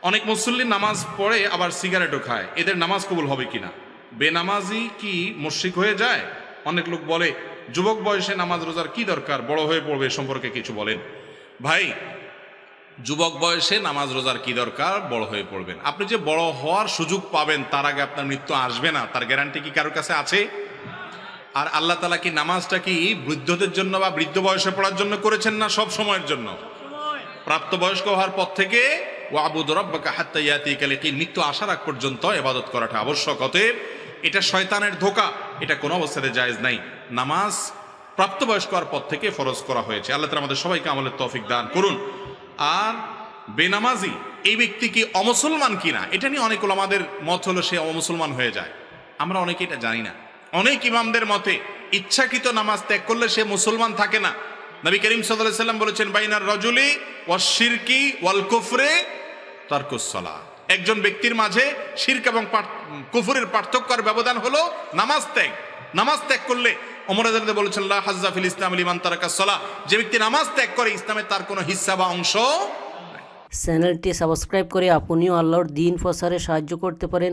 অনেক মুসল্লি নামাজ পড়ে আবার সিগারেটও খায়, এদের নামাজ কবুল হবে কিনা? বেনামাজি কি মুশরিক হয়ে যায়? অনেক লোক বলে যুবক বয়সে নামাজ রোজার কি দরকার, বড় হয়ে পড়বে, সম্পর্কে কিছু বলেন। ভাই, যুবক বয়সে নামাজ রোজার কি দরকার, বড় হয়ে পড়বেন। আপনি যে বড় হওয়ার সুযোগ পাবেন তার আগে আপনার মৃত্যু আসবে না, তার গ্যারান্টি কি কারোর কাছে আছে? আর আল্লাহ তাআলা কি নামাজটা কি বৃদ্ধদের জন্য বা বৃদ্ধ বয়সে পড়ার জন্য করেছেন না সব সময়ের জন্য? প্রাপ্তবয়স্ক হওয়ার পর থেকে ওয়াবুদ রাব্বাকা হাত্তা ইয়াতিকাল ইয়াকিন, মৃত্যু আসার আগ পর্যন্ত ইবাদত করাটা আবশ্যক। অতএব এটা শয়তানের ধোঁকা, এটা কোনো অবস্থাতে জায়েজ নাই। নামাজ প্রাপ্তবয়স্ক হওয়ার পর থেকে ফরজ করা হয়েছে। আল্লাহ তাআলা আমাদের সবাইকে আমলের তৌফিক দান করুন। আর বেনামাজি এই ব্যক্তি কি অমুসলমান কিনা, এটা নিয়ে অনেক ওলামাদের মত হলো সে অমুসলমান হয়ে যায়। আমরা অনেকে এটা জানি না। অনেক ইমামদের মতে ইচ্ছাকৃত নামাজ ত্যাগ করলে সে মুসলমান থাকে না। নবী করিম সাল্লাল্লাহু আলাইহি সাল্লাম বলেছেন, বাইনার রাজুলি ওয়াশ শিরকি ওয়াল কুফরে তারকুস সালাহ। একজন ব্যক্তির মাঝে শিরক এবং কুফরের পার্থক্য আর ব্যবধান হলো নামাজ ত্যাগ। নামাজ ত্যাগ করলে ওমর রাদিয়াল্লাহু বলেছেন, লা হাজ্জা ফিল ইসলাম লিমান তারাকাস সালাহ, যে ব্যক্তি নামাজ ত্যাগ করে ইসলামে তার কোনো হিস্সা বা অংশ। চ্যানেলটি সাবস্ক্রাইব করে আপনিও আল্লাহর দ্বীন প্রচারে সাহায্য করতে পারেন।